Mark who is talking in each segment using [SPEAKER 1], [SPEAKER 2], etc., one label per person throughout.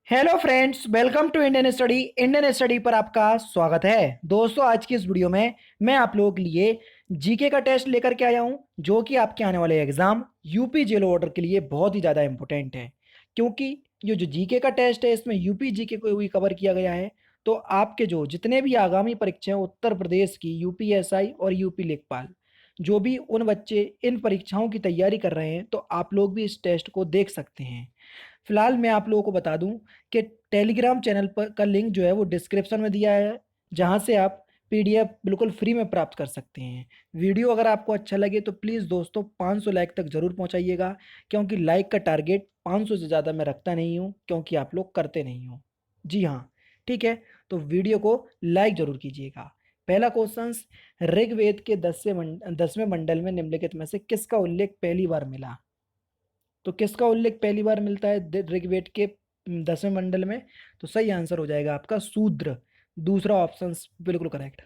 [SPEAKER 1] Hello friends, welcome to Indian study पर आपका स्वागत है। दोस्तों, आज की इस वीडियो में मैं आप लोगों के लिए जीके का टेस्ट लेकर के आया हूं, जो कि आपके आने वाले एग्जाम यूपी जेल ऑर्डर के लिए बहुत ही ज़्यादा इंपॉर्टेंट है। क्योंकि ये जो जीके का टेस्ट है, इसमें यूपी जीके को भी कवर किया गया है। तो आपके जो जितने भी आगामी परीक्षाएं उत्तर प्रदेश की, यूपीएसआई और यूपी लेखपाल, जो भी उन बच्चे इन परीक्षाओं की तैयारी कर रहे हैं, तो आप लोग भी इस टेस्ट को देख सकते हैं। फिलहाल मैं आप लोगों को बता दूं कि टेलीग्राम चैनल पर का लिंक जो है वो डिस्क्रिप्शन में दिया है, जहां से आप पीडीएफ बिल्कुल फ्री में प्राप्त कर सकते हैं। वीडियो अगर आपको अच्छा लगे तो प्लीज़ दोस्तों 500 लाइक तक ज़रूर पहुंचाइएगा, क्योंकि लाइक का टारगेट 500 से ज़्यादा मैं रखता नहीं हूं, क्योंकि आप लोग करते नहीं हो। जी हाँ, ठीक है। तो वीडियो को लाइक ज़रूर कीजिएगा। पहला क्वेश्चन, ऋग्वेद के 10वें मंडल में निम्नलिखित में से किसका उल्लेख पहली बार मिला? तो किसका उल्लेख पहली बार मिलता है ऋग्वेद के 10वें मंडल में? तो सही आंसर हो जाएगा आपका शूद्र। दूसरा ऑप्शन बिल्कुल करेक्ट।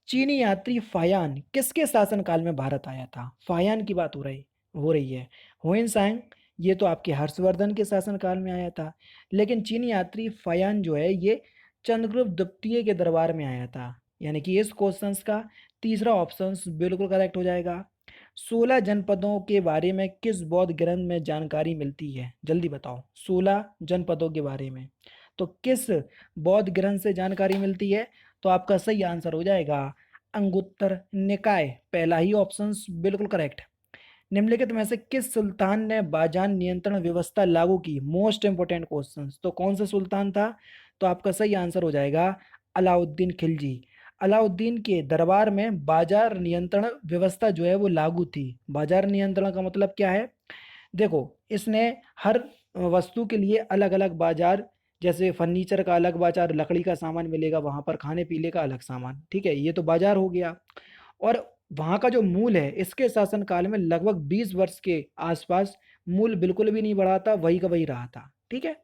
[SPEAKER 1] चीनी यात्री फायान किसके शासनकाल में भारत आया था? फायान की बात हो रही है। हुएन ये तो आपके हर्षवर्धन के शासनकाल में आया था। लेकिन चीनी यात्री फायान जो है ये चंद्रगुप्त द्वितीय के दरबार में आया था। यानी कि इस क्वेश्चन का तीसरा ऑप्शन बिल्कुल करेक्ट हो जाएगा। 16 जनपदों के बारे में किस बौद्ध ग्रंथ में जानकारी मिलती है? जल्दी बताओ, 16 जनपदों के बारे में तो किस बौद्ध ग्रंथ से जानकारी मिलती है? तो आपका सही आंसर हो जाएगा अंगुत्तर निकाय। पहला ही ऑप्शन बिल्कुल करेक्ट। निम्नलिखित में से किस सुल्तान ने बाजान नियंत्रण व्यवस्था लागू की? Most important question. तो कौन सा सुल्तान था? तो आपका सही आंसर हो जाएगा अलाउद्दीन खिलजी। अलाउद्दीन के दरबार में बाजार नियंत्रण व्यवस्था जो है वो लागू थी। बाजार नियंत्रण का मतलब क्या है? देखो, इसने हर वस्तु के लिए अलग अलग बाजार, जैसे फर्नीचर का अलग बाजार, लकड़ी का सामान मिलेगा वहां पर, खाने पीने का अलग सामान, ठीक है, ये तो बाजार हो गया। और वहाँ का जो मूल है, इसके शासनकाल में लगभग 20 वर्ष के आसपास मूल बिल्कुल भी नहीं बढ़ा था, वही का वही रहा था। ठीक है।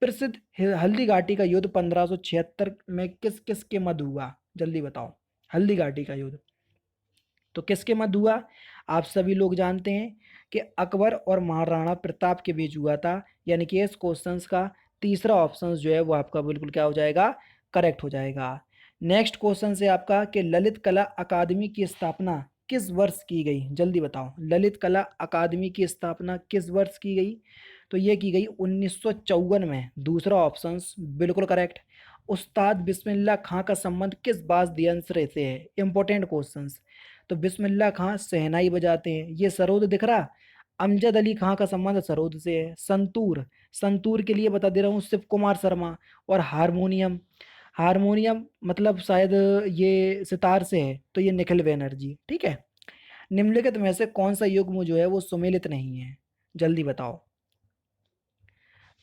[SPEAKER 1] प्रसिद्ध हल्दी घाटी का युद्ध 1576 में किस किस के मध्य हुआ? जल्दी बताओ। हल्दी घाटी का युद्ध तो किसके मध्य हुआ? आप सभी लोग जानते हैं कि अकबर और महाराणा प्रताप के बीच हुआ था। यानी कि इस क्वेश्चन का तीसरा ऑप्शन जो है वो आपका बिल्कुल क्या हो जाएगा? करेक्ट हो जाएगा। नेक्स्ट क्वेश्चन से आपका कि ललित कला अकादमी की स्थापना किस वर्ष की गई? जल्दी बताओ, ललित कला अकादमी की स्थापना किस वर्ष की गई? तो ये की गई 1954 में। दूसरा ऑप्शन बिल्कुल करेक्ट। उस्ताद बिस्मिल्लाह खां का संबंध किस वाद्य यंत्र से है? Important question. तो बिस्मिल्लाह खां शहनाई बजाते हैं, ये सरोद दिख रहा। अमजद अली खां का संबंध सरोद से है। संतूर, संतूर के लिए बता दे रहा हूँ, शिव कुमार शर्मा। और हारमोनियम, हारमोनियम मतलब शायद ये सितार से है, तो ये निखिल बैनर्जी। ठीक है। निम्नलिखित में से कौन सा युग्म जो है वो सुमेलित नहीं है? जल्दी बताओ।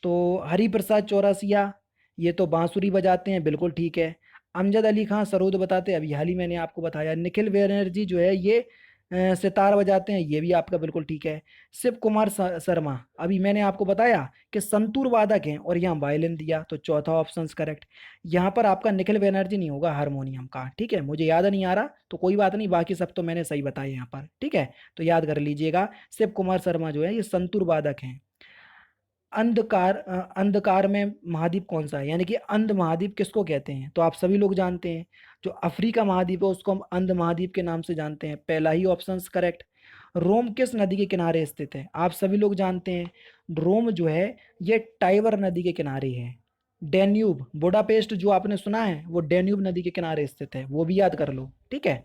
[SPEAKER 1] तो हरिप्रसाद चौरसिया, ये तो बांसुरी बजाते हैं, बिल्कुल ठीक है। अमजद अली खां सरोद बताते हैं, अभी हाल ही मैंने आपको बताया। निखिल बैनर्जी जो है ये सितार बजाते हैं, ये भी आपका बिल्कुल ठीक है। शिव कुमार शर्मा, अभी मैंने आपको बताया कि संतूर वादक हैं, और यहाँ वायलिन दिया, तो चौथा ऑप्शन करेक्ट। यहाँ पर आपका निखिल बैनर्जी नहीं होगा, हारमोनियम का। ठीक है, मुझे याद नहीं आ रहा तो कोई बात नहीं, बाकी सब तो मैंने सही बताया यहाँ पर। ठीक है, तो याद कर लीजिएगा, शिव कुमार शर्मा जो है ये संतूर वादक हैं। अंधकार में महाद्वीप कौन सा है? यानी कि अंध महाद्वीप किसको कहते हैं? तो आप सभी लोग जानते हैं, जो अफ्रीका महाद्वीप है उसको हम अंध महाद्वीप के नाम से जानते हैं। पहला ही ऑप्शन करेक्ट। रोम किस नदी के किनारे स्थित है? आप सभी लोग जानते हैं, रोम जो है ये टाइबर नदी के किनारे है। डेन्यूब, बुडापेस्ट जो आपने सुना है, वो डेन्यूब नदी के किनारे स्थित है, वो भी याद कर लो। ठीक है।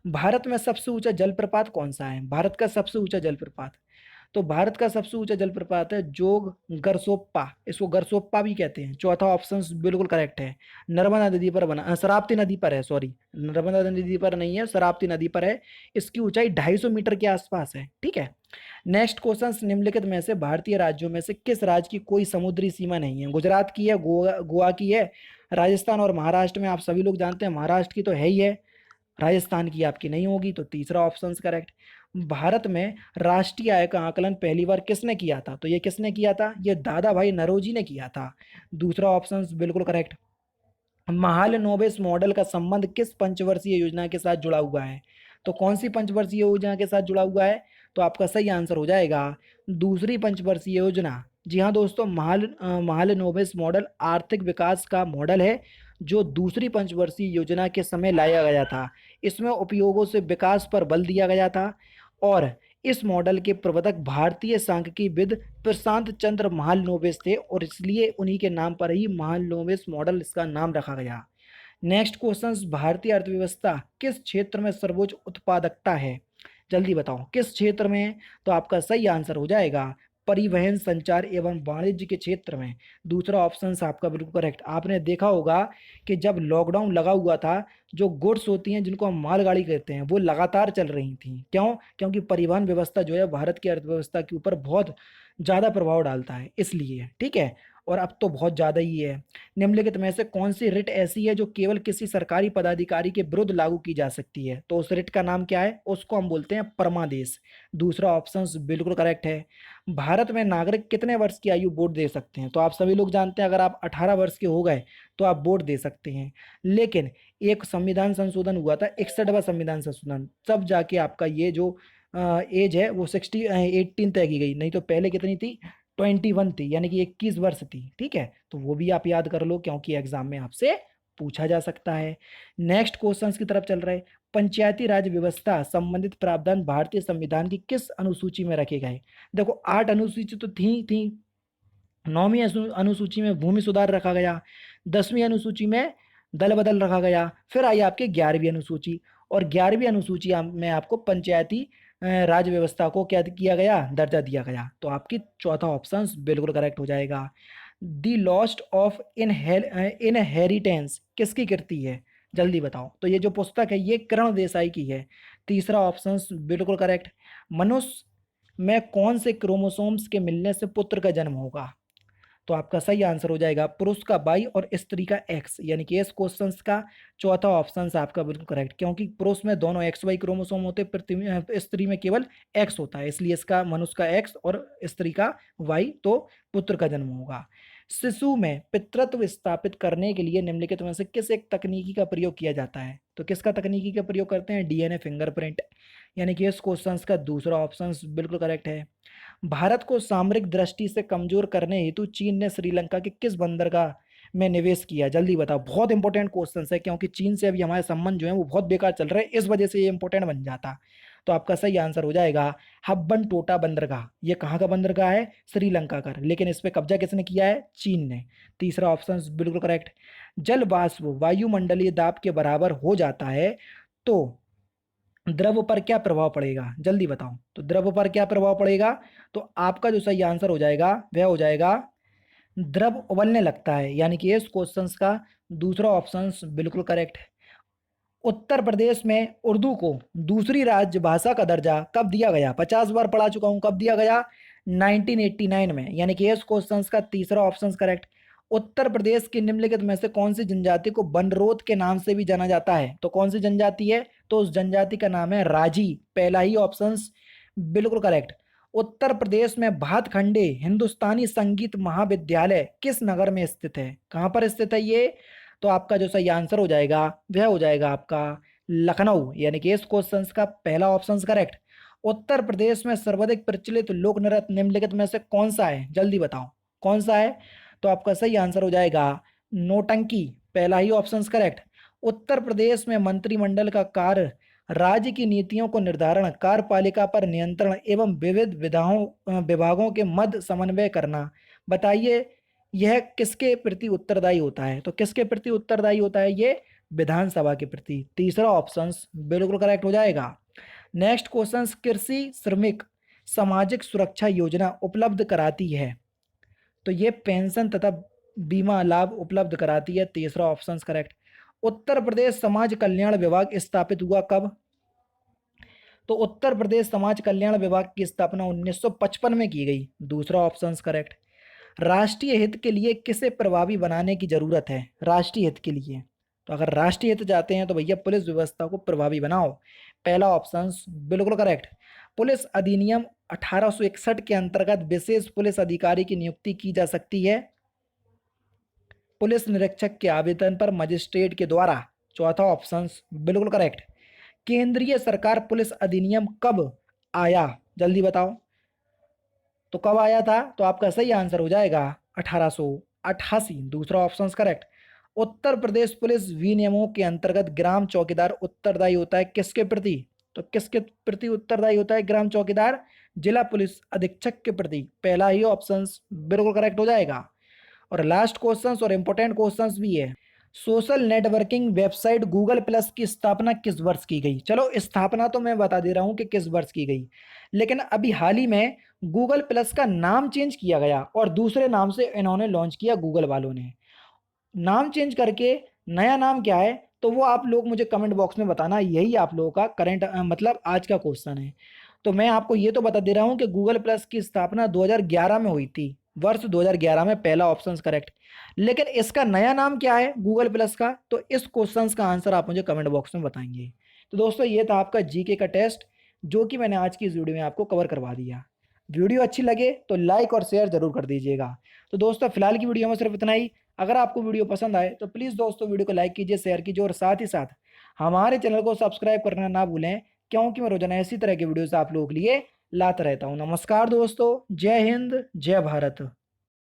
[SPEAKER 1] भारत में सबसे ऊंचा जलप्रपात कौन सा है? भारत का सबसे ऊंचा जलप्रपात, तो भारत का सबसे ऊंचा जलप्रपात है जोग गरसोप्पा, इसको गरसोप्पा भी कहते हैं। चौथा ऑप्शन बिल्कुल करेक्ट है। नर्मदा नदी पर बना, शरावती नदी पर है, सॉरी, नर्मदा नदी पर नहीं है, शरावती नदी पर है। इसकी ऊंचाई 250 मीटर के आसपास है। ठीक है। नेक्स्ट क्वेश्चन, निम्नलिखित में से भारतीय राज्यों में से किस राज्य की कोई समुद्री सीमा नहीं है? गुजरात की है, गोवा की है, राजस्थान और महाराष्ट्र में आप सभी लोग जानते हैं, महाराष्ट्र की तो है ही है, राजस्थान की आपकी नहीं होगी, तो तीसरा ऑप्शन करेक्ट। भारत में राष्ट्रीय आय का आकलन पहली बार किसने किया था? तो ये किसने किया था? ये दादा भाई नौरोजी ने किया था। दूसरा ऑप्शन बिल्कुल करेक्ट। महालनोबिस मॉडल का संबंध किस पंचवर्षीय योजना के साथ जुड़ा हुआ है? तो कौन सी पंचवर्षीय योजना के साथ जुड़ा हुआ है? तो आपका सही आंसर हो जाएगा दूसरी पंचवर्षीय योजना, जी हाँ दोस्तों, महालनोबिस मॉडल आर्थिक विकास का मॉडल है जो दूसरी पंचवर्षीय योजना के समय लाया गया था। इसमें उपयोगों से विकास पर बल दिया गया था और इस मॉडल के प्रवर्तक भारतीय सांख्यिकीविद प्रशांत चंद्र महालनोबिस थे और इसलिए उन्हीं के नाम पर ही महालनोबिस मॉडल इसका नाम रखा गया। नेक्स्ट क्वेश्चन, भारतीय अर्थव्यवस्था किस क्षेत्र में सर्वोच्च उत्पादकता है? जल्दी बताओ किस क्षेत्र में? तो आपका सही आंसर हो जाएगा परिवहन, संचार एवं वाणिज्य के क्षेत्र में। दूसरा ऑप्शन आपका बिल्कुल करेक्ट। आपने देखा होगा कि जब लॉकडाउन लगा हुआ था, जो गुड्स होती हैं जिनको हम मालगाड़ी कहते हैं वो लगातार चल रही थी। क्यों? क्योंकि परिवहन व्यवस्था जो है भारत की अर्थव्यवस्था के ऊपर बहुत ज़्यादा प्रभाव डालता है, इसलिए। ठीक है, और अब तो बहुत ज़्यादा ही है। निम्नलिखित में से कौन सी रिट ऐसी है जो केवल किसी सरकारी पदाधिकारी के विरुद्ध लागू की जा सकती है? तो उस रिट का नाम क्या है? उसको हम बोलते हैं परमादेश। दूसरा ऑप्शन बिल्कुल करेक्ट है। भारत में नागरिक कितने वर्ष की आयु वोट दे सकते हैं? तो आप सभी लोग जानते हैं अगर आप 18 वर्ष के हो गए तो आप वोट दे सकते हैं। लेकिन एक संविधान संशोधन हुआ था, 61वां संविधान संशोधन, तब जाके आपका ये जो एज है वो 18 तय की गई। नहीं तो पहले कितनी थी? 21 थी, यानी कि 21 वर्ष थी। ठीक है, तो वो भी आप याद कर लो क्योंकि एग्जाम में आपसे पूछा जा सकता है। नेक्स्ट क्वेश्चंस की तरफ चल रहे हैं। पंचायती राज व्यवस्था संबंधित प्रावधान भारतीय संविधान की किस अनुसूची में रखे गए? देखो 8 अनुसूची तो थी। 9वीं अनुसूची में भूमि सुधार रखा गया, 10वीं अनुसूची में दल बदल रखा गया, फिर आई आपके 11वीं अनुसूची, और 11वीं अनुसूची में आपको पंचायती राज व्यवस्था को क्या किया गया? दर्जा दिया गया। तो आपकी चौथा ऑप्शन बिल्कुल करेक्ट हो जाएगा। दी लॉस्ट ऑफ इनहेरिटेंस किसकी कृति है? जल्दी बताओ। तो ये जो पुस्तक है ये करण देसाई की है। तीसरा ऑप्शन बिल्कुल करेक्ट। मनुष्य में कौन से क्रोमोसोम्स के मिलने से पुत्र का जन्म होगा? तो आपका सही आंसर हो जाएगा पुरुष का वाई और स्त्री का एक्स, यानी कि इस क्वेश्चन का चौथा ऑप्शन आपका बिल्कुल करेक्ट, क्योंकि पुरुष में दोनों एक्स वाई क्रोमोसोम होते हैं, स्त्री में केवल एक्स होता है, इसलिए इसका मनुष्य का एक्स और स्त्री का वाई, तो पुत्र का जन्म होगा। शिशु में पितृत्व स्थापित करने के लिए निम्नलिखित में से किस एक तकनीकी का प्रयोग किया जाता है? तो किसका तकनीकी का प्रयोग करते हैं? डीएनए फिंगरप्रिंट, यानी कि इस क्वेश्चन का दूसरा ऑप्शन बिल्कुल करेक्ट है। भारत को सामरिक दृष्टि से कमजोर करने हेतु चीन ने श्रीलंका के किस बंदरगाह में निवेश किया? जल्दी बताओ। बहुत इंपॉर्टेंट क्वेश्चन है क्योंकि चीन से अभी हमारे संबंध जो है वो बहुत बेकार चल रहे हैं, इस वजह से ये इंपॉर्टेंट बन जाता। तो आपका सही आंसर हो जाएगा हब्बन टोटा बंदरगाह। ये कहाँ का बंदरगाह है? श्रीलंका का, लेकिन इस पे कब्जा किसने किया है? चीन ने। तीसरा ऑप्शन बिल्कुल करेक्ट। जल वाष्प वायुमंडलीय दाब के बराबर हो जाता है तो द्रव पर क्या प्रभाव पड़ेगा? जल्दी बताओ। तो द्रव पर क्या प्रभाव पड़ेगा? तो आपका जो सही आंसर हो जाएगा वह हो जाएगा द्रव उबलने लगता है, यानी कि इस क्वेश्चन का दूसरा ऑप्शन बिल्कुल करेक्ट है। उत्तर प्रदेश में उर्दू को दूसरी राज्य भाषा का दर्जा कब दिया गया? 50 बार पढ़ा चुका हूं, कब दिया गया? 1989 में, यानी कि इस क्वेश्चन का तीसरा ऑप्शन करेक्ट। उत्तर प्रदेश की निम्नलिखित में से कौन सी जनजाति को बनरोध के नाम से भी जाना जाता है? तो कौन सी जनजाति है? तो उस जनजाति का नाम है राजी। पहला ही ऑप्शन बिल्कुल करेक्ट। उत्तर प्रदेश में भातखंडे हिंदुस्तानी संगीत महाविद्यालय किस नगर में स्थित है? कहां पर स्थित है ये? तो आपका जो सही आंसर हो जाएगा वह हो जाएगा आपका लखनऊ, यानी कि इस क्वेश्चन का पहला ऑप्शन करेक्ट। उत्तर प्रदेश में सर्वाधिक प्रचलित लोक नृत्य निम्नलिखित में से कौन सा है? जल्दी बताओ कौन सा है? तो आपका सही आंसर हो जाएगा नौटंकी। पहला ही ऑप्शन करेक्ट। उत्तर प्रदेश में मंत्रिमंडल का कार्य राज्य की नीतियों को निर्धारण, कार्यपालिका पर नियंत्रण एवं विविध विभागों के मध्य समन्वय करना। बताइए यह किसके प्रति उत्तरदायी होता है? तो किसके प्रति उत्तरदायी होता है ये? विधानसभा के प्रति। तीसरा ऑप्शन बिल्कुल करेक्ट हो जाएगा। नेक्स्ट क्वेश्चन, कृषि श्रमिक सामाजिक सुरक्षा योजना उपलब्ध कराती है, तो ये पेंशन तथा बीमा लाभ उपलब्ध कराती है। तीसरा ऑप्शन करेक्ट। उत्तर प्रदेश समाज कल्याण विभाग स्थापित हुआ कब? तो उत्तर प्रदेश समाज कल्याण विभाग की स्थापना 1955 में की गई। दूसरा ऑप्शन करेक्ट। राष्ट्रीय हित के लिए किसे प्रभावी बनाने की जरूरत है? राष्ट्रीय हित के लिए, तो अगर राष्ट्रीय हित चाहते हैं तो भैया पुलिस व्यवस्था को प्रभावी बनाओ। पहला ऑप्शन बिल्कुल करेक्ट। पुलिस अधिनियम 1861 के अंतर्गत विशेष पुलिस अधिकारी की नियुक्ति की जा सकती है पुलिस निरीक्षक के आवेदन पर मजिस्ट्रेट के द्वारा। चौथा ऑप्शन बिल्कुल करेक्ट। केंद्रीय सरकार पुलिस अधिनियम कब आया? जल्दी बताओ। तो कब आया था? तो आपका सही आंसर हो जाएगा 1888, दूसरा option correct. Uttar Pradesh police विनियमों के अंतर्गत ग्राम चौकीदार उत्तरदायी होता है किसके प्रति? तो किसके प्रति उत्तरदायी होता है ग्राम चौकीदार? जिला पुलिस अधीक्षक के प्रति। पहला ही ऑप्शन बिल्कुल करेक्ट हो जाएगा। और लास्ट क्वेश्चन और इंपॉर्टेंट क्वेश्चन भी है। Social networking website Google plus की स्थापना किस वर्ष की गई? चलो स्थापना तो मैं बता दे रहा हूं कि किस वर्ष की गई, लेकिन अभी हाल ही में गूगल प्लस का नाम चेंज किया गया और दूसरे नाम से इन्होंने लॉन्च किया, गूगल वालों ने नाम चेंज करके। नया नाम क्या है तो वो आप लोग मुझे कमेंट बॉक्स में बताना, यही आप लोगों का करंट मतलब आज का क्वेश्चन है। तो मैं आपको ये तो बता दे रहा हूँ कि गूगल प्लस की स्थापना 2011 में हुई थी, वर्ष 2011 में, पहला ऑप्शन करेक्ट। लेकिन इसका नया नाम क्या है गूगल प्लस का? तो इस क्वेश्चन का आंसर आप मुझे कमेंट बॉक्स में बताएंगे। तो दोस्तों ये था आपका जीके का टेस्ट, जो कि मैंने आज की इस वीडियो में आपको कवर करवा दिया। वीडियो अच्छी लगे तो लाइक और शेयर जरूर कर दीजिएगा। तो दोस्तों फिलहाल की वीडियो में सिर्फ इतना ही। अगर आपको वीडियो पसंद आए तो प्लीज़ दोस्तों वीडियो को लाइक कीजिए, शेयर कीजिए और साथ ही साथ हमारे चैनल को सब्सक्राइब करना ना भूलें, क्योंकि मैं रोजाना इसी तरह के वीडियोस आप लोगों के लिए लाता रहता हूँ। नमस्कार दोस्तों, जय हिंद, जय भारत।